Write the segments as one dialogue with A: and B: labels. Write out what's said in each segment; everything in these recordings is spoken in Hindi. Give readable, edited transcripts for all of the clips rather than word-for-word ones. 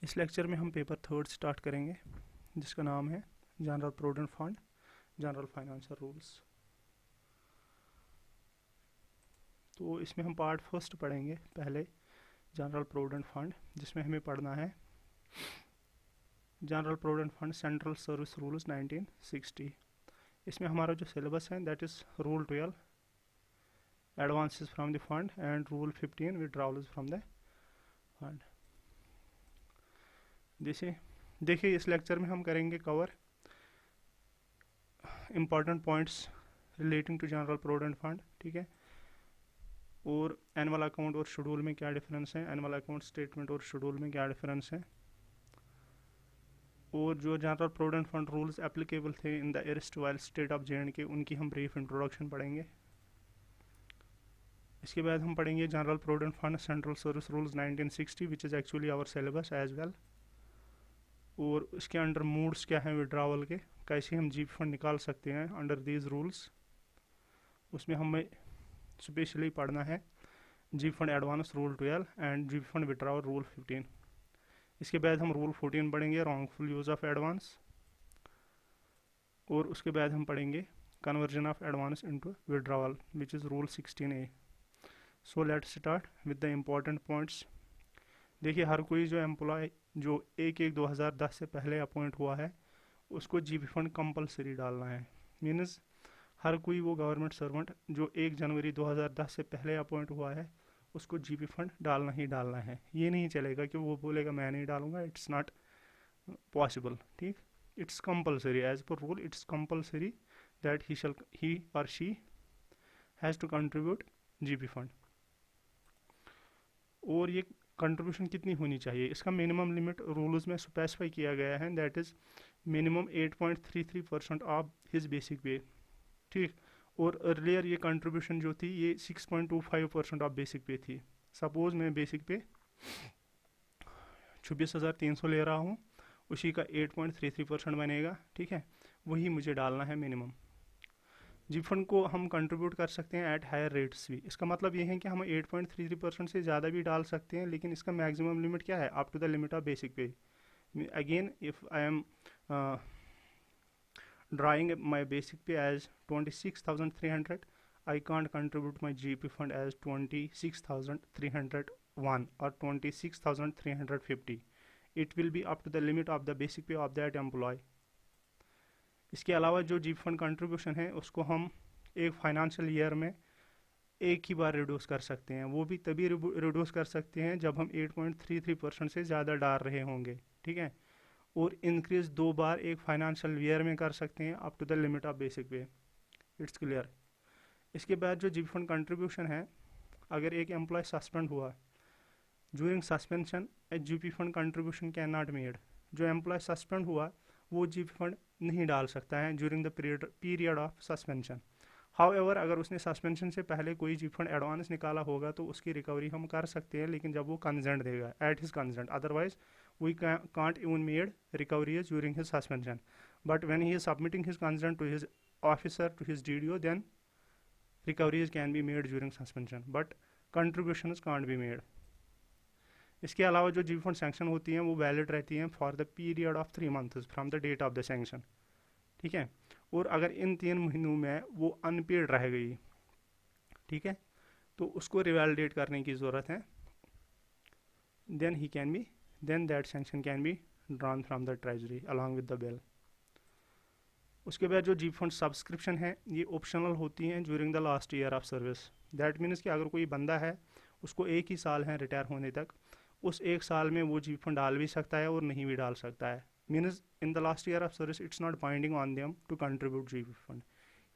A: इस लेक्चर में हम पेपर थर्ड स्टार्ट करेंगे जिसका नाम है general provident fund general financial rules. तो इसमें हम पार्ट फर्स्ट पढ़ेंगे पहले जनरल प्रोविडेंट फंड, जिसमें हमें पढ़ना है general provident fund central service rules 1960। इसमें हमारा जो सिलेबस है that is rule 12 advances from the fund and rule 15 withdrawals from the fund. देखिए इस लेक्चर में हम करेंगे cover important points relating to general provident fund, ठीक है। और एनुअल अकाउंट और शेड्यूल में क्या डिफरेंस है, एनुअल अकाउंट स्टेटमेंट और शेड्यूल में क्या डिफरेंस है, और जो general provident fund rules applicable थे in the erstwhile state of J and K उनकी हम ब्रीफ इंट्रोडक्शन पढ़ेंगे। इसके बाद हम पढ़ेंगे general provident fund central service rules 1960 which is actually our syllabus as well. और इसके अंडर मूड्स क्या हैं विड्रावल के, कैसे हम जीपी फंड निकाल सकते हैं अंडर दीज रूल्स, उसमें हमें स्पेशली पढ़ना है GP fund advance rule 12 and GP fund withdrawal rule 15। इसके बाद हम रूल 14 पढ़ेंगे रॉन्गफुल यूज़ ऑफ एडवांस, और उसके बाद हम पढ़ेंगे conversion of advance into withdrawal which is rule 16A। So let's start with the important points. देखिए हर कोई जो एम्प्लॉय जो 1/1/2010 से पहले अपॉइंट हुआ है उसको जीपी फंड कंपलसरी डालना है। मीन्स हर कोई वो गवर्नमेंट सर्वेंट जो 1 जनवरी 2010 से पहले अपॉइंट हुआ है उसको जीपी फंड डालना ही डालना है। ये नहीं चलेगा कि वो बोलेगा मैं नहीं डालूंगा, इट्स नॉट पॉसिबल, ठीक। It's compulsory as per rule, it's compulsory that he और she has to contribute GP fund. और ये कंट्रीब्यूशन कितनी होनी चाहिए, इसका मिनिमम लिमिट रूल्स में स्पेसिफाई किया गया है, that is minimum 8.33% of his basic pay, ठीक। और अर्लियर ये कंट्रीब्यूशन जो थी ये 6.25% ऑफ बेसिक पे थी। सपोज मैं बेसिक पे 26,300 ले रहा हूँ, उसी का 8.33% बनेगा, ठीक है। वही मुझे डालना है मिनिमम। जीपी फंड को हम कंट्रीब्यूट कर सकते हैं एट हायर रेट्स भी। इसका मतलब ये है कि हम 8.33% से ज़्यादा भी डाल सकते हैं, लेकिन इसका मैक्सिमम लिमिट क्या है, up to the limit of basic pay. Again if I am drawing my basic pay as 26,300, I can't contribute my GP fund as 26,301 or 26,350. It will be up to the limit of the basic pay of that employee. इसके अलावा जो जीपी फंड कंट्रीब्यूशन है उसको हम एक फाइनेंशियल ईयर में एक ही बार रिड्यूस कर सकते हैं। वो भी तभी रिड्यूस कर सकते हैं जब हम 8.33% से ज़्यादा डाल रहे होंगे, ठीक है। और इंक्रीज 2 बार एक फाइनेंशियल ईयर में कर सकते हैं up to the limit of basic pay. It's clear. इसके बाद जो जीपी फंड कंट्रीब्यूशन है, अगर एक एम्प्लॉय सस्पेंड हुआ during suspension a GP fund contribution can not made. जो एम्प्लॉय सस्पेंड हुआ वो जीपी फंड नहीं डाल सकता है during the period of suspension. However अगर उसने सस्पेंशन से पहले कोई जीपी फंड एडवांस निकाला होगा तो उसकी रिकवरी हम कर सकते हैं, लेकिन जब वो कंसेंट देगा at his consent, otherwise we can't even made recoveries during his suspension. But when he is submitting his consent to his officer, to his DDO, then recoveries can be made during suspension, but contributions can't be made. इसके अलावा जो जीपी फंड सैंक्शन होती हैं वो वैलिड रहती हैं for the period of 3 months from the date of the sanction, ठीक है। और अगर इन 3 महीनों में वो अनपेड रह गई, ठीक है, तो उसको रिवैलिडेट करने की ज़रूरत है, then that sanction can be drawn from the treasury along with the bill. उसके बाद जो जीपी फंड सब्सक्रिप्शन है ये ऑप्शनल होती हैं during the last year of service. That means कि अगर कोई बंदा है उसको 1 ही साल है रिटायर होने तक, उस 1 साल में वो जीपी फंड डाल भी सकता है और नहीं भी डाल सकता है। Means in the last year of service it's not binding on them to contribute GP fund,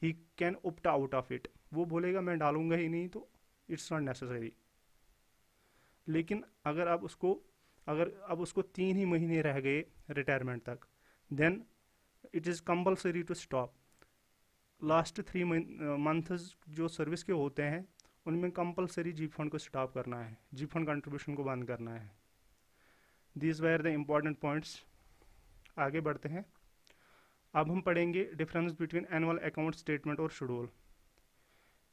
A: he can opt out of it. वो बोलेगा मैं डालूंगा ही नहीं तो इट्स नॉट नेसेसरी। लेकिन अगर अब उसको 3 ही महीने रह गए रिटायरमेंट तक, then it is compulsory to stop. Last 3 months जो सर्विस के होते हैं उनमें कंपलसरी जीपी फंड को स्टॉप करना है, जीपी फंड कंट्रीब्यूशन को बंद करना है। These were the important points. आगे बढ़ते हैं। अब हम पढ़ेंगे difference between annual account statement और शेड्यूल।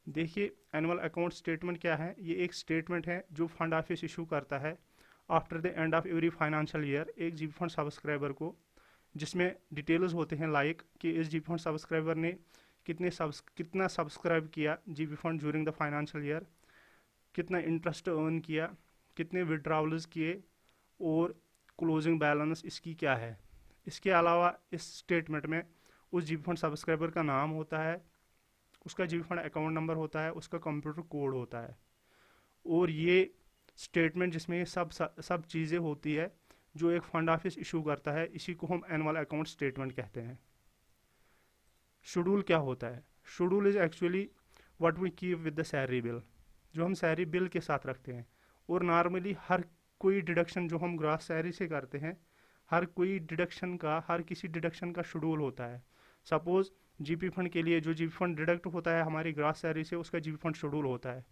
A: देखिए एनुअल अकाउंट स्टेटमेंट क्या है, ये एक स्टेटमेंट है जो फंड ऑफिस इशू करता है after the end of every financial year एक जीपी फंड सब्सक्राइबर को, जिसमें डिटेल्स होते हैं लाइक कि इस जीपी फंड सब्सक्राइबर ने कितना सब्सक्राइब किया GP fund during the financial year, कितना इंटरेस्ट अर्न किया, कितने विड्रॉवल्स किए, और क्लोजिंग बैलेंस इसकी क्या है। इसके अलावा इस स्टेटमेंट में उस जीपी फंड सब्सक्राइबर का नाम होता है, उसका जीपी फंड अकाउंट नंबर होता है, उसका कंप्यूटर कोड होता है, और ये स्टेटमेंट जिसमें ये सब चीज़ें होती है जो एक फंड ऑफिस इशू करता है, इसी को हम एनुअल अकाउंट स्टेटमेंट कहते हैं। शेड्यूल क्या होता है? Schedule is actually what we keep with the salary bill, जो हम सैलरी बिल के साथ रखते हैं। और नॉर्मली हर कोई डिडक्शन जो हम ग्रॉस सैलरी से करते हैं, हर किसी डिडक्शन का शेड्यूल होता है। सपोज जीपी फंड के लिए जो जीपी फंड डिडक्ट होता है हमारी ग्रॉस सैलरी से, उसका जीपी फंड शेड्यूल होता है।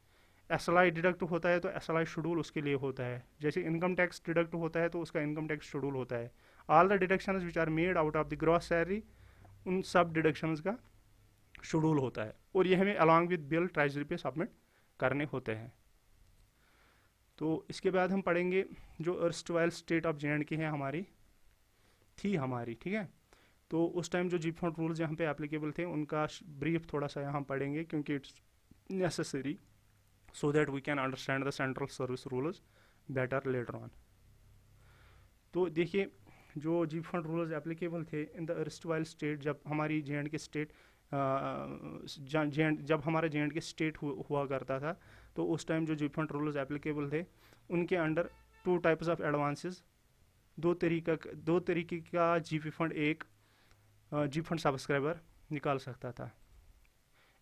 A: एसएलआई डिडक्ट होता है तो एसएलआई शेड्यूल उसके लिए होता है। जैसे इनकम टैक्स डिडक्ट होता है तो उसका इनकम टैक्स शेड्यूल होता है। All the deductions which are made out of the gross salary, उन सब डिडक्शंस का शेड्यूल होता है, और ये हमें अलॉन्ग विद बिल ट्रेजरी पे सबमिट करने होते हैं। तो इसके बाद हम पढ़ेंगे जो अर्स्टवाइल स्टेट ऑफ जे.एंड.के है हमारी, ठीक है। तो उस टाइम जो जीपी फंड रूल्स यहाँ पे एप्लीकेबल थे उनका ब्रीफ थोड़ा सा यहाँ पढ़ेंगे, क्योंकि it's necessary so that we can understand the central service rules better later on. तो देखिए जो जीपी फंड रूल्स एप्लीकेबल थे इन द अर्स्टवाइल स्टेट, जब हमारी जे.एंड.के स्टेट जब हमारा जे.एंड.के स्टेट हुआ करता था, तो उस टाइम जो जीपी फंड रूल्स एप्लीकेबल थे उनके under two types of advances, दो तरीके का जीपी फंड एक जीपी फंड सब्सक्राइबर निकाल सकता था।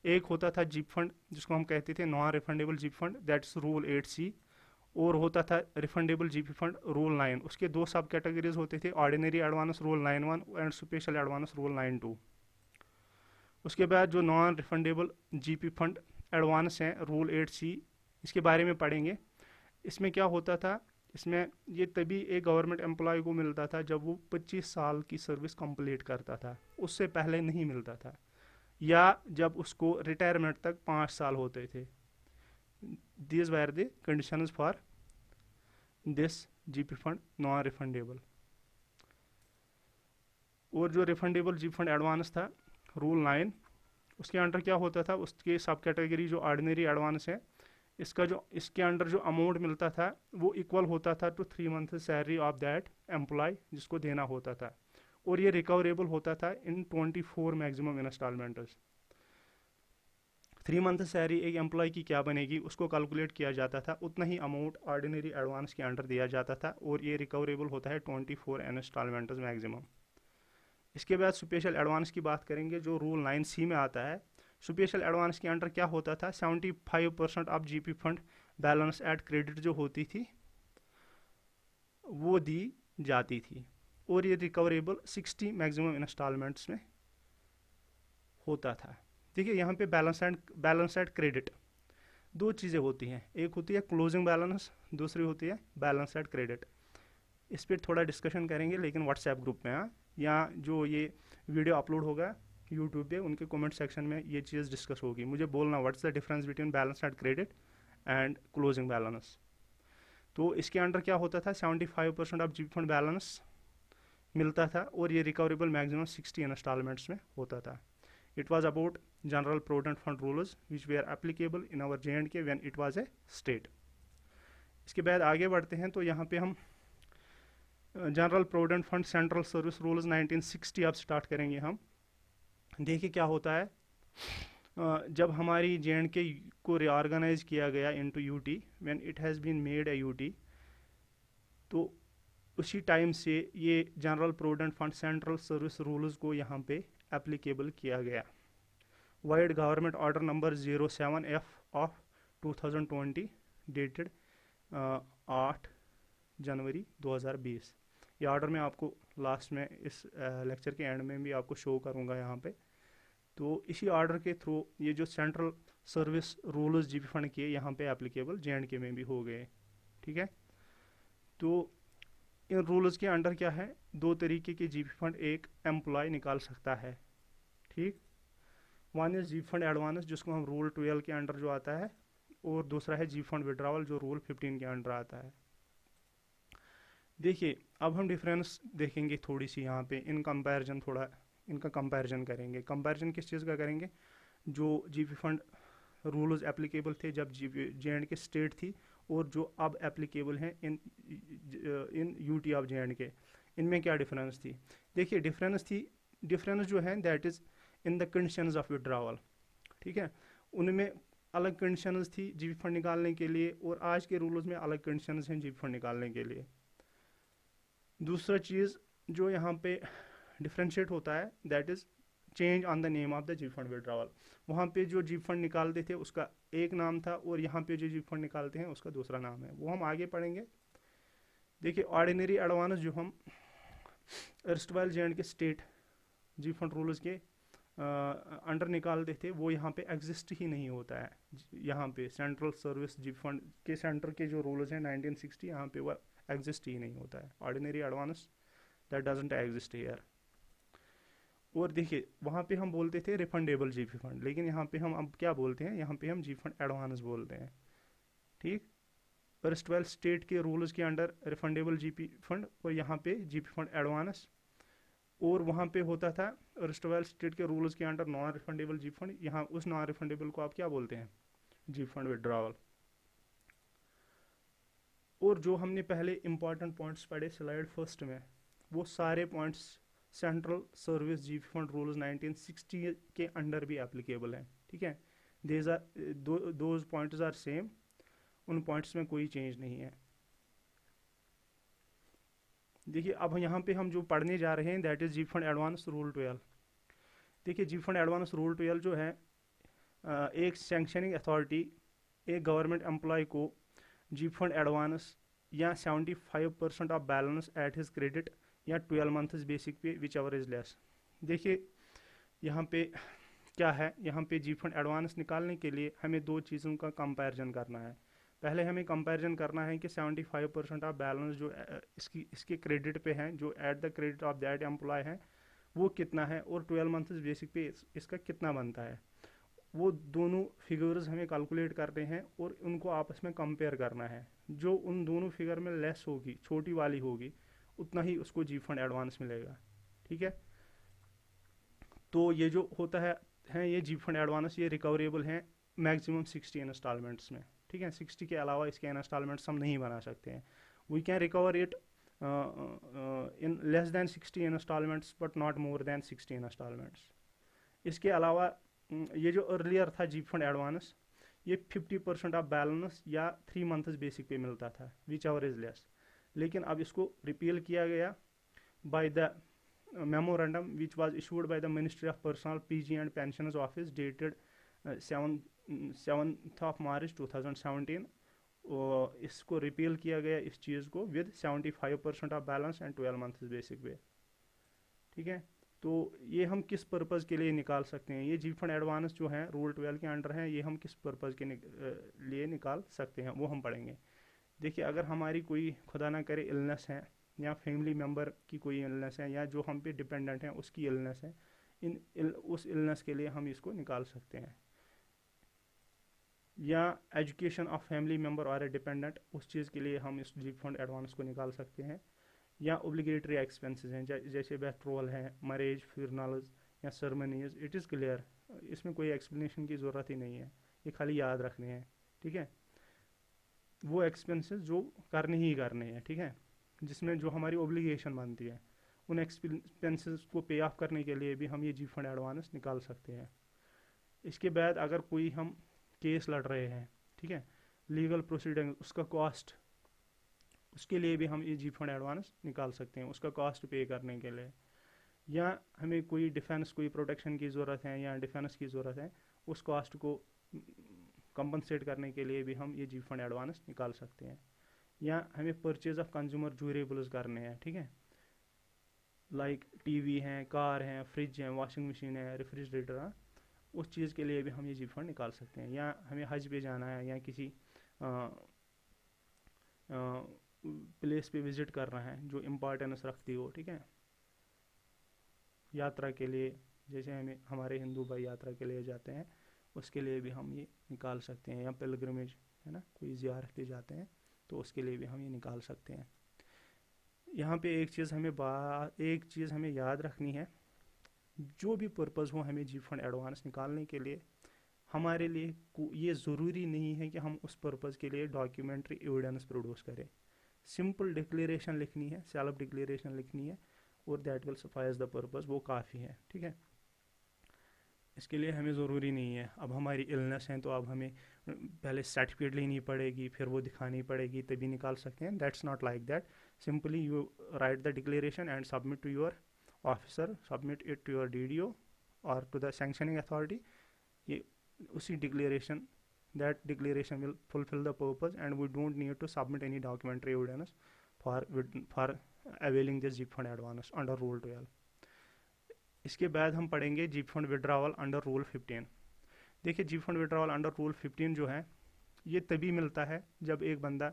A: एक होता था जीप फंड जिसको हम कहते थे non refundable GP fund, that's rule 8C, और होता था रिफंडेबल जीपी फंड रूल 9। उसके दो सब कैटेगरीज होते थे, ordinary advance rule 9(1) and special advance rule 9(2). उसके बाद जो non refundable GP fund advance हैं रूल 8C, इसके बारे में पढ़ेंगे। इसमें क्या होता था, इसमें ये तभी एक गवर्नमेंट एम्प्लॉय को मिलता था जब वो 25 साल की सर्विस कंप्लीट करता था, उससे पहले नहीं मिलता था, या जब उसको रिटायरमेंट तक 5 साल होते थे। These were the conditions for this GP fund non refundable. और जो रिफंडेबल जीपी फंड एडवांस था रूल 9, उसके अंडर क्या होता था, उसके सब कैटेगरी जो ऑर्डिनरी एडवांस है, इसके अंडर जो अमाउंट मिलता था वो इक्वल होता था to 3 month salary of that employ जिसको देना होता था, और ये रिकवरेबल होता था in 24 maximum instalments. 3 month salary एक एम्प्लॉय की क्या बनेगी उसको कैलकुलेट किया जाता था, उतना ही अमाउंट ऑर्डिनरी एडवांस के अंडर दिया जाता था, और ये रिकवरेबल होता है 24 इंस्टॉलमेंट्स मैक्सिमम। इसके बाद स्पेशल एडवांस की बात करेंगे जो रूल 9C में आता है। स्पेशल एडवांस के अंडर क्या होता था, 75% of GP fund balance at credit जो होती थी वो दी जाती थी, और ये रिकवरेबल 60 मैक्सिमम इंस्टॉलमेंट्स में होता था। देखिए यहाँ पे बैलेंस एट क्रेडिट दो चीज़ें होती हैं, एक होती है क्लोजिंग बैलेंस, दूसरी होती है बैलेंस एट क्रेडिट। इस पर थोड़ा डिस्कशन करेंगे लेकिन व्हाट्सएप ग्रुप में, हाँ, या जो ये वीडियो अपलोड होगा यूट्यूब पे उनके कमेंट सेक्शन में ये चीज़ डिस्कस होगी। मुझे बोलना what's the difference between balance at credit and closing balance. तो इसके अंडर क्या होता था, 75% ऑफ जीपी फंड बैलेंस मिलता था, और ये रिकवरेबल मैक्सिमम 60 इंस्टॉलमेंट्स में होता था। It was about general provident fund rules which were applicable in our J&K when it was a state. इसके बाद आगे बढ़ते हैं, तो यहाँ पे हम general provident fund central service rules 1960 अब स्टार्ट करेंगे हम। देखिए क्या होता है, जब हमारी J&K को रीऑर्गेनाइज किया गया into UT, when it has been made a UT, तो उसी टाइम से ये general provident fund central service rules को यहाँ पे एप्लीकेबल किया गया। Vide government order number 07F of 2020 dated 8 January 2020। ये ऑर्डर मैं आपको लास्ट में इस लेक्चर के एंड में भी आपको शो करूँगा यहाँ पे। तो इसी ऑर्डर के थ्रू ये जो central service rules GP fund के यहाँ पे एप्लीकेबल J&K में भी हो गए, ठीक है। तो इन रूल्स के अंडर क्या है, दो तरीके के जीपी फंड एक एम्प्लॉय निकाल सकता है, ठीक। One is GP fund advance जिसको हम रूल 12 के अंडर जो आता है, और दूसरा है जीपी फंड विड्रॉवल जो रूल 15 के अंडर आता है। देखिए अब हम डिफरेंस देखेंगे थोड़ी सी यहाँ पे इन कंपैरिजन, थोड़ा इनका कंपैरिजन करेंगे। कंपैरिजन किस चीज़ का करेंगे? जो जीपी फंड रूल्स एप्लीकेबल थे जब जे एंड के स्टेट थी, और जो अब एप्लीकेबल हैं इन यूटी ऑफ जे एंड के, इनमें क्या डिफरेंस थी? देखिए डिफरेंस जो है that is in the conditions of withdrawal. ठीक है, उनमें अलग कंडीशंस थी जीपी फंड निकालने के लिए, और आज के रूल्स में अलग कंडीशंस हैं जीपी फंड निकालने के लिए। दूसरा चीज़ जो यहाँ पे डिफ्रेंशिएट होता है that is change on the name of the jeep fund withdrawal. वहाँ पे जो जीप फंड निकालते थे उसका एक नाम था, और यहाँ पे जो जीप फंड निकालते हैं उसका दूसरा नाम है, वो हम आगे पढ़ेंगे। देखिए ऑर्डिनरी एडवांस जो हम अर्स्टवाइल जे एंड के स्टेट जीप फंड रूल्स के अंडर निकालते थे, वो यहाँ पे एग्जिस्ट ही नहीं होता है। यहाँ पे सेंट्रल सर्विस जीप फंड के सेंटर के जो रूल्स हैं 1960, यहाँ पे वो एग्जिस्ट ही नहीं होता है। Ordinary advance that doesn't exist here. और देखिए वहाँ पे हम बोलते थे रिफंडेबल जीपी फंड, लेकिन यहाँ पे हम अब क्या बोलते हैं? यहाँ पे हम जीपी फंड एडवांस बोलते हैं। ठीक, फर्स्ट 12 स्टेट के रूल्स के अंडर रिफंडेबल जीपी फंड, और यहाँ पे जीपी फंड एडवांस। और वहाँ पे होता था रिस्टवेल स्टेट के रूल्स के under non refundable GP fund, यहाँ उस नॉन रिफंडेबल को आप क्या बोलते हैं? GP fund withdrawal. और जो हमने पहले इंपॉर्टेंट पॉइंट्स पढ़े स्लाइड फर्स्ट में, वो सारे points central service GP fund rules 1960 के अंडर भी एप्लीकेबल हैं। ठीक है, these are those points are same, उन पॉइंट्स में कोई चेंज नहीं है। देखिए अब यहाँ पे हम जो पढ़ने जा रहे हैं that is jeep fund advance rule 12। देखिए जीप फंड एडवांस रूल 12 जो है एक सैंक्शनिंग अथॉरिटी एक गवर्नमेंट एम्प्लॉय को जीप फंड एडवांस या 75% of balance at his credit या 12 मंथ्स बेसिक पे विच एवर इज लेस। देखिए यहाँ पे क्या है, यहाँ पे जीप फंड एडवांस निकालने के लिए हमें दो चीज़ों का कंपैरिजन करना है। पहले हमें कंपैरिजन करना है कि 75% ऑफ बैलेंस जो इसके क्रेडिट पे हैं, जो at the credit of that employ है, वो कितना है, और 12 मंथ्स बेसिक पे इसका कितना बनता है। वो दोनों फिगर्स हमें कैलकुलेट करते हैं और उनको आपस में कंपेयर करना है। जो उन दोनों फिगर में लेस होगी, छोटी वाली होगी, उतना ही उसको जी फंड एडवांस मिलेगा। ठीक है, तो ये जो होता है ये जी फंड एडवांस, ये रिकवरेबल हैं मैक्सिमम 60 इंस्टॉलमेंट्स में। ठीक है, 60 के अलावा इसके इंस्टॉलमेंट्स हम नहीं बना सकते हैं। We can recover it in less than 60 instalments but not more than 60 instalments. इसके अलावा ये जो अर्लियर था जीप फंड एडवांस, ये 50% ऑफ बैलेंस या 3 मंथ्स बेसिक पे मिलता था विच एवर इज लेस। लेकिन अब इसको रिपील किया गया by the memorandum which was issued by the Ministry of Personnel, PG and Pensions Office dated 7th of March 2017। इसको रिपील किया गया इस चीज़ को with 75% of balance and 12 months basic pay. ठीक है, तो ये हम किस पर्पज़ के लिए निकाल सकते हैं? ये जीप फंड एडवांस जो है रूल 12 के अंडर है, ये हम किस पर्पज़ के लिए निकाल सकते हैं वो हम पढ़ेंगे। देखिए अगर हमारी कोई खुदा ना करे इलनेस है, या फैमिली मेम्बर की कोई इलनेस है, या जो हम पे डिपेंडेंट हैं उसकी इलनेस है, उस इलनेस के लिए हम इसको निकाल सकते हैं। या एजुकेशन ऑफ फैमिली मेम्बर और ए डिपेंडेंट, उस चीज़ के लिए हम इस जीप फंड एडवांस को निकाल सकते हैं। या ओब्लिगेटरी एक्सपेंसेस हैं जैसे बेट्रोल है, मैरिज, फ्यूनरल्स या सरमनीज, इट इज़ क्लियर, इसमें कोई एक्सप्लेनेशन की ज़रूरत ही नहीं है, ये खाली याद रखने हैं। ठीक है, वो एक्सपेंसेस जो करने ही करने हैं। ठीक है, जिसमें जो हमारी ओब्लिगेशन बनती है, उन एक्सपेंसेस को पे ऑफ करने के लिए भी हम ये जी फंड एडवांस निकाल सकते हैं। इसके बाद अगर कोई हम केस लड़ रहे हैं, ठीक है, लीगल प्रोसीडिंग, उसका कॉस्ट, उसके लिए भी हम ये जी फंड एडवांस निकाल सकते हैं, उसका कॉस्ट पे करने के लिए। या हमें कोई डिफेंस, कोई प्रोटेक्शन की ज़रूरत है या डिफेंस की ज़रूरत है, उस कॉस्ट को कंपनसेट करने के लिए भी हम ये जी फंड एडवांस निकाल सकते हैं। या हमें परचेज ऑफ कंज्यूमर ड्यूरेबल्स करने हैं, ठीक है, लाइक टीवी हैं, कार हैं, फ्रिज हैं, वॉशिंग मशीन है, रेफ्रिजरेटर है, उस चीज़ के लिए भी हम ये जी फंड निकाल सकते हैं। या हमें हज पे जाना है या किसी प्लेस पे विज़िट करना है जो इम्पोर्टेंस रखती हो, ठीक है, यात्रा के लिए, जैसे हमें हमारे हिंदू भाई यात्रा के लिए जाते हैं, उसके लिए भी हम ये निकाल सकते हैं। या पिलग्रिमेज है ना, कोई ज़ियारत पे जाते हैं तो उसके लिए भी हम ये निकाल सकते हैं। यहाँ पे एक चीज़ हमें याद रखनी है, जो भी पर्पज़ हो हमें जी फंड एडवांस निकालने के लिए, हमारे लिए ये ज़रूरी नहीं है कि हम उस पर्पज़ के लिए डॉक्यूमेंट्री एविडेंस प्रोड्यूस करें। सिंपल डिक्लेरेशन लिखनी है, सेल्फ डिक्लेरेशन लिखनी है, और that will suffice the purpose, वो काफ़ी है, ठीक है। इसके लिए हमें ज़रूरी नहीं है अब हमारी इलनेस है तो अब हमें पहले सर्टिफिकेट लेनी पड़ेगी, फिर वो दिखानी पड़ेगी, तभी निकाल सकते हैं। That's not like that. Simply you write the declaration and submit to your officer, submit it to your DDO और टू द सैंक्शनिंग अथॉरिटी। ये उसी declaration, that declaration will fulfill the purpose and we don't need to submit any documentary evidence for availing this GIP fund advance under rule 12। इसके बाद हम पढ़ेंगे jeep fund withdrawal under rule 15। देखिए jeep fund withdrawal under rule 15 जो है ये तभी मिलता है जब एक बंदा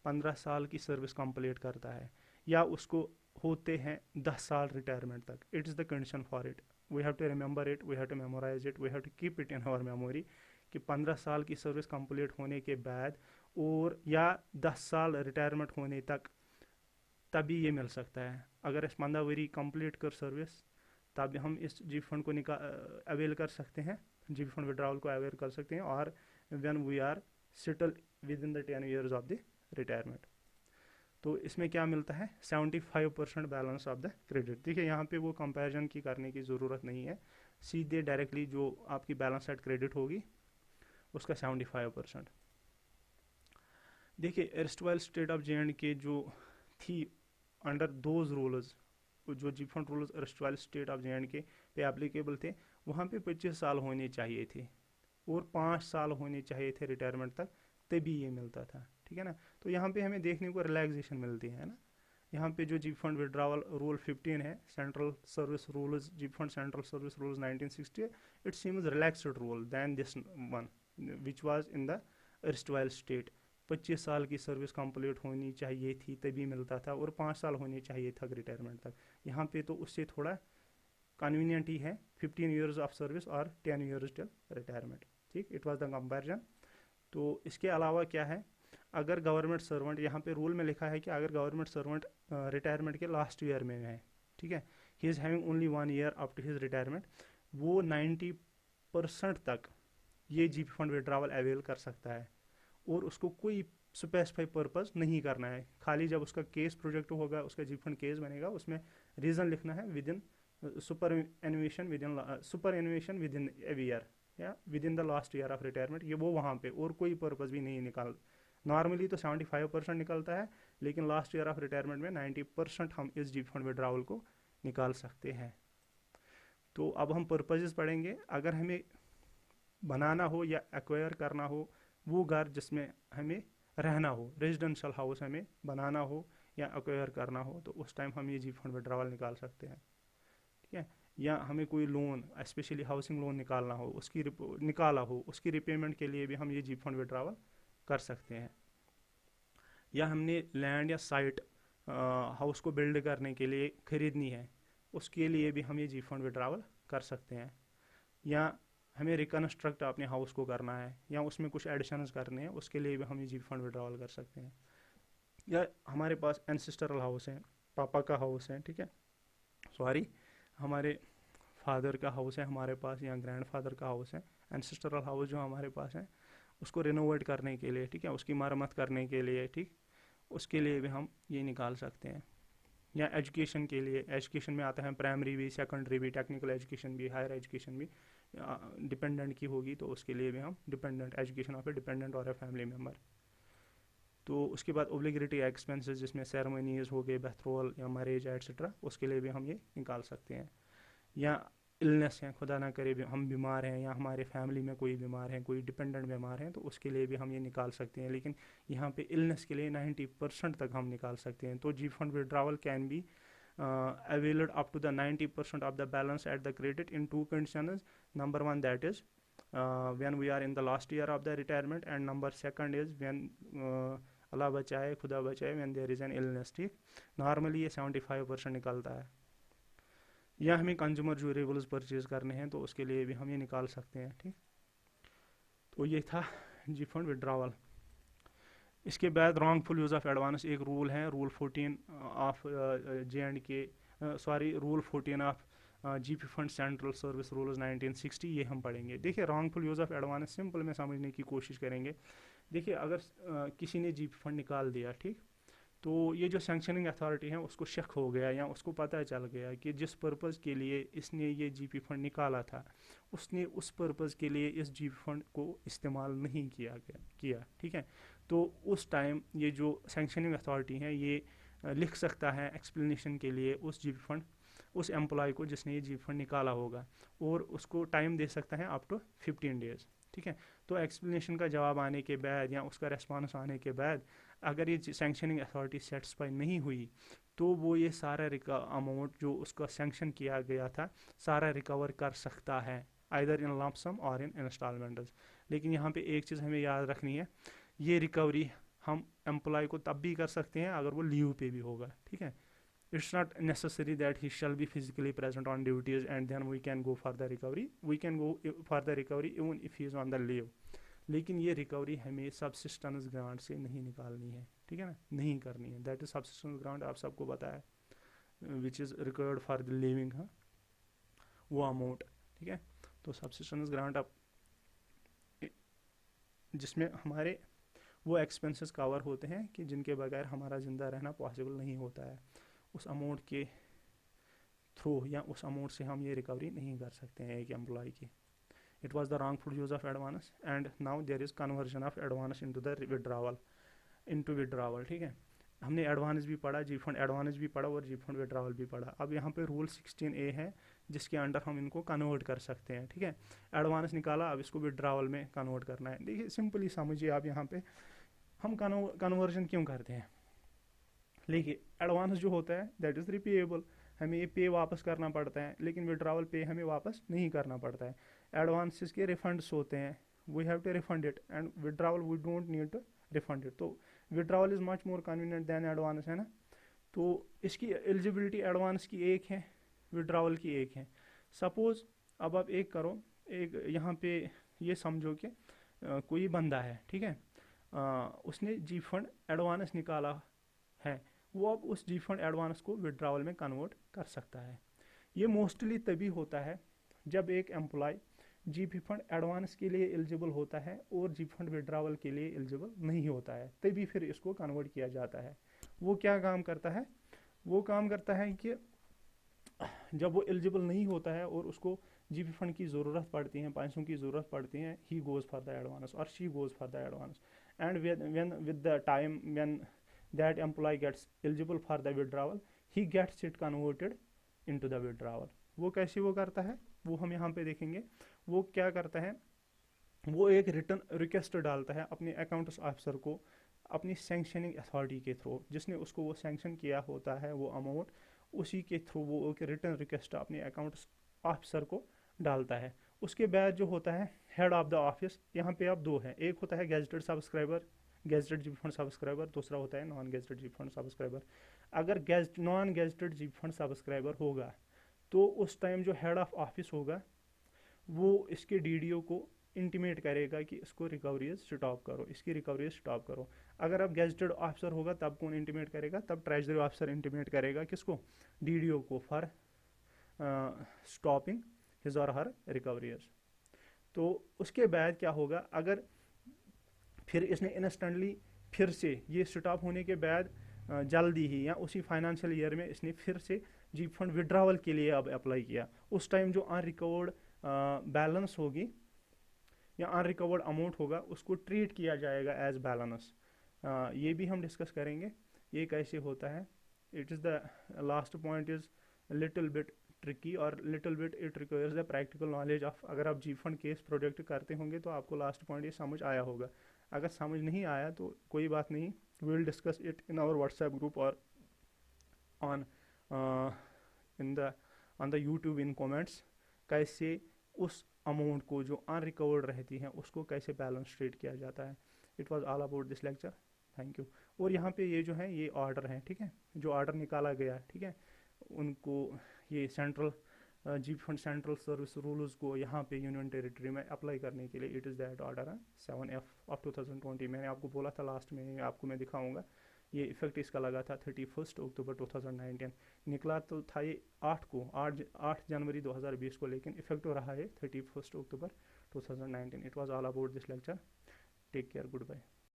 A: 15 साल की सर्विस कंप्लीट करता है या उसको होते हैं 10 साल रिटायरमेंट तक। It is the condition for it, we have to remember it, we have to memorise it, we have to keep it in our memory कि 15 साल की सर्विस कंप्लीट होने के बाद और या 10 साल रिटायरमेंट होने तक तभी ये मिल सकता है। अगर इस 15 वरी कंप्लीट कर सर्विस तब हम इस जी फंड को अवेल कर सकते हैं, जी फंड विड्रावल को अवेल कर सकते हैं, और when we are settle within the 10 years of the retirement. तो इसमें क्या मिलता है 75% बैलेंस ऑफ द क्रेडिट। देखिए यहाँ पे वो कंपैरिजन की करने की ज़रूरत नहीं है, सीधे डायरेक्टली जो आपकी बैलेंस शीट क्रेडिट होगी उसका 75%। देखिए एरस्टवाइल स्टेट ऑफ जे.एंड.के जो थी अंडर दोज रूल्स, जो G fund rules erstwhile state of J and K पे एप्लीकेबल थे, वहाँ पे 25 साल होने चाहिए थे और 5 साल होने चाहिए थे रिटायरमेंट तक, तभी ये मिलता था, ठीक है ना। तो यहाँ पे हमें देखने को रिलैक्सेशन मिलती है ना। यहाँ पे जो जी फंड विड्रावल रूल 15 है, central service rules, G fund central service rules 1960, it seems relaxed rule than this one which was in the erstwhile state. 25 साल की सर्विस कंप्लीट होनी चाहिए थी तभी मिलता था और 5 साल होने चाहिए था रिटायरमेंट तक। यहाँ पे तो उससे थोड़ा कन्वीनियंट ही है, 15 ईयर्स ऑफ सर्विस और 10 ईयर्स टिल रिटायरमेंट, ठीक। It was the comparison. तो इसके अलावा क्या है, अगर गवर्नमेंट सर्वेंट, यहाँ पे रूल में लिखा है कि अगर गवर्नमेंट सर्वेंट रिटायरमेंट के लास्ट ईयर में है, ठीक है, he is having only 1 year up to his retirement, वो 90% तक ये जी फंड विड्रावल अवेल कर सकता है और उसको कोई स्पेसिफाई पर्पज़ नहीं करना है। खाली जब उसका केस प्रोजेक्ट होगा, उसका जी फंड केस बनेगा, उसमें रीज़न लिखना है within superannuation within a year या within the last year of retirement, ये वो वहाँ पे, और कोई पर्पज़ भी नहीं निकाल। नॉर्मली तो 75% निकलता है, लेकिन लास्ट ईयर ऑफ रिटायरमेंट में 90% हम इस जी फंड विड्रावल को निकाल सकते हैं। तो अब हम पर्पजेस पढ़ेंगे। अगर हमें बनाना हो या एक्वायर करना हो वो घर जिसमें हमें रहना हो, रेजिडेंशियल हाउस हमें बनाना हो या एक्वायर करना हो, तो उस टाइम हम ये जी फंड विड्रावल निकाल सकते हैं, ठीक है। या हमें कोई लोन, स्पेशली हाउसिंग लोन निकालना हो, उसकी रिपेमेंट के लिए भी हम ये जी फंड विड्रावल कर सकते हैं। या हमने लैंड या साइट हाउस को बिल्ड करने के लिए ख़रीदनी है, उसके लिए भी हम ये जी फंड विड्रावल कर सकते हैं। या हमें रिकन्स्ट्रक्ट अपने हाउस को करना है या उसमें कुछ एडिशंस करने हैं, उसके लिए भी हम ये जी फंड विड्रावल कर सकते हैं। या हमारे पास एंसेस्टरल हाउस है, पापा का हाउस है, ठीक है, सॉरी, हमारे फादर का हाउस है हमारे पास या ग्रैंडफादर का हाउस है, एंसेस्टरल हाउस जो हमारे पास है, उसको रिनोवेट करने के लिए, ठीक है, उसकी मरम्मत करने के लिए, ठीक, उसके लिए भी हम ये निकाल सकते हैं। या एजुकेशन के लिए, एजुकेशन में आता है प्राइमरी भी, सेकेंडरी भी, टेक्निकल एजुकेशन भी, हायर एजुकेशन भी, डिपेंडेंट की होगी तो उसके लिए भी हम dependent, education of A dependent और ए फैमिली मेम्बर। तो उसके बाद ओब्लिगेटरी एक्सपेंसेस जिसमें सेरेमनीज हो गए, बेथरोल या मैरिज एट्सेट्रा, उसके लिए भी हम ये निकाल सकते हैं। या इलनेस है, खुदा ना करे हम बीमार हैं या हमारे फैमिली में कोई बीमार है, कोई डिपेंडेंट बीमार है, तो उसके लिए भी हम ये निकाल सकते हैं। लेकिन यहाँ पे इलनेस के लिए 90% तक हम निकाल सकते हैं। तो G fund withdrawal can be availed up to the 90% of the balance at the credit in two conditions. Number one, that is when we are in the last year of the retirement, and number second is when अल्लाह बचाए खुदा बचाए when there is an illness, ठीक। नॉर्मली ये 75% निकलता है। या हमें कंज्यूमर ड्यूरेबल्स परचेज करने हैं तो उसके लिए भी हम ये निकाल सकते हैं, ठीक। तो ये था जी फंड विड्रावल। इसके बाद रॉन्गफुल यूज़ ऑफ एडवांस एक रूल है, rule 14 of JNK, sorry rule 14 of GP fund central service rules 1960, ये हम पढ़ेंगे। देखिए wrongful use of advance simple में समझने की कोशिश करेंगे। देखिए अगर किसी ने GP फंड निकाल दिया, ठीक, तो ये जो सैंक्शनिंग अथॉरिटी है उसको शक हो गया या उसको पता चल गया कि जिस पर्पज़ के लिए इसने ये GP फंड निकाला था उसने उस पर्पज़ के लिए इस GP फंड को इस्तेमाल नहीं किया, ठीक है। तो उस टाइम ये जो सैंक्शनिंग अथॉरिटी है ये लिख सकता है एक्सप्लेनेशन के लिए उस GP फंड, उस एम्प्लॉय को जिसने ये GP फंड निकाला होगा, और उसको टाइम दे सकता है अप टू 15 डेज़, ठीक है। तो एक्सप्लेनेशन का जवाब आने के बाद या उसका रेस्पॉन्स आने के बाद अगर ये सैंक्शनिंग अथॉरिटी सेटिस्फाई नहीं हुई तो वो ये सारा अमाउंट जो उसका सैंक्शन किया गया था सारा रिकवर कर सकता है, आइदर इन लंप सम और इन इंस्टॉलमेंट्स। लेकिन यहाँ पे एक चीज़ हमें याद रखनी है, ये रिकवरी हम एम्प्लॉय को तब भी कर सकते हैं अगर वो लीव पे भी होगा, ठीक है। It's not necessary that he shall be physically present on duties and then we can go for the recovery, we can go for the recovery even if he is on the leave. लेकिन ये रिकवरी हमें सब्सिस्टेंस ग्रांट से नहीं निकालनी है, ठीक है ना, नहीं करनी है। दैट इज सब्सिस्टेंस ग्रांट, आप सबको पता है, which is required for the living, हाँ, वो अमाउंट, ठीक है। तो सब्सिस्टेंस ग्रांट आप जिसमें हमारे वो एक्सपेंसेस कवर होते हैं कि जिनके बगैर हमारा ज़िंदा रहना पॉसिबल नहीं होता है, उस अमाउंट के थ्रू या उस अमाउंट से हम ये रिकवरी नहीं कर सकते हैं एक एम्प्लॉय की। It was the wrongful use of advance and now there is conversion of advance into the withdrawal, ठीक है। हमने एडवांस भी पढ़ा, जी फंड एडवांस भी पढ़ा और जी फंड विड्रावल भी पढ़ा। अब यहाँ पे रूल 16A है जिसके अंडर हम इनको कन्वर्ट कर सकते हैं, ठीक है। एडवांस निकाला, अब इसको विड्रावल में कन्वर्ट करना है। देखिए सिंपली समझिए आप, यहाँ पे हम कन्वर्जन क्यों करते हैं। देखिए एडवांस जो होता है दैट इज़ रिपेएबल, हमें ये पे वापस करना पड़ता है, लेकिन विड्रावल पे हमें वापस नहीं करना पड़ता है। एडवांसेस के रिफंड्स होते हैं, we have to refund it, and withdrawal we don't need to refund it. तो withdrawal is much more convenient than advance, है ना। तो इसकी एलिजिबिलिटी एडवांस की एक है, विड्रावल की एक है। सपोज़ अब आप एक करो, एक यहाँ पे ये समझो कि कोई बंदा है, ठीक है, उसने जी फंड एडवांस निकाला है, वो अब उस जी फंड एडवांस को विड्रावल में कन्वर्ट कर सकता है। ये मोस्टली तभी होता है जब एक एम्प्लॉय जीपी फंड एडवांस के लिए एलिजिबल होता है और जी फंड विड्रावल के लिए एलिजिबल नहीं होता है, तभी फिर इसको कन्वर्ट किया जाता है। वो क्या काम करता है, वो काम करता है कि जब वो एलिजिबल नहीं होता है और उसको जीपी फंड की ज़रूरत पड़ती है, पैसों की ज़रूरत पड़ती है, he goes for the advance और she goes for the advance, and when with the time when that employee gets eligible for the withdrawal, he gets it converted into the withdrawal। वो कैसे वो करता है, वो हम यहाँ पे देखेंगे। वो क्या करता है, वो एक रिटर्न रिक्वेस्ट डालता है अपने अकाउंट्स ऑफिसर को, अपनी सैंक्शनिंग अथॉरिटी के थ्रू, जिसने उसको वो सैंक्शन किया होता है वो अमाउंट, उसी के थ्रू वो एक रिटर्न रिक्वेस्ट अपने अकाउंट्स ऑफिसर को डालता है। उसके बाद जो होता है हेड ऑफ द ऑफिस, यहाँ पे अब दो हैं, एक होता है gazetted subscriber, gazetted GP fund subscriber, दूसरा होता है non gazetted GP fund subscriber. अगर non gazetted GP fund subscriber होगा तो उस टाइम जो हेड ऑफ ऑफिस होगा वो इसके डीडीओ को इंटीमेट करेगा कि इसको रिकवरीज स्टॉप करो, इसकी रिकवरीज स्टॉप करो। अगर अब गेजेटेड ऑफिसर होगा तब कौन इंटीमेट करेगा, तब ट्रेजरी ऑफिसर इंटीमेट करेगा किसको, डीडीओ को, फॉर स्टॉपिंग हिज और हर रिकवरीज। तो उसके बाद क्या होगा, अगर फिर इसने इंस्टेंटली फिर से ये स्टॉप होने के बाद जल्दी ही या उसी फाइनेंशियल ईयर में इसने फिर से जी फंड विड्रावल के लिए अब अप्लाई किया, उस टाइम जो अनरिकवर्ड बैलेंस होगी या अनरिकवर्ड अमाउंट होगा उसको ट्रीट किया जाएगा एज बैलेंस। ये भी हम डिस्कस करेंगे ये कैसे होता है। It is the last point is little bit tricky और little bit it requires the practical knowledge of. अगर आप जी फंड केस प्रोजेक्ट करते होंगे तो आपको लास्ट पॉइंट ये समझ आया होगा। अगर समझ नहीं आया तो कोई बात नहीं, we will discuss it in our WhatsApp group और on in the on the YouTube in comments, कैसे उस अमाउंट को जो अनरिकवर्ड रहती है उसको कैसे बैलेंस ट्रीट किया जाता है। It was all about this lecture, thank you. और यहाँ पे ये जो है ये ऑर्डर है, ठीक है, जो ऑर्डर निकाला गया, ठीक है, उनको ये central G fund central service rules को यहाँ पे यूनियन टेरिटरी में अप्लाई करने के लिए। इट इज़ दैट ऑर्डर है 7F/2020। मैंने आपको बोला था लास्ट में, आपको मैं दिखाऊंगा। ये इफेक्ट इसका लगा था 31 अक्टूबर 2019। निकला तो था ये 8 जनवरी 2020 को, लेकिन इफेक्ट रहा है 31 अक्टूबर 2019। It was all about this lecture. Take care, good bye.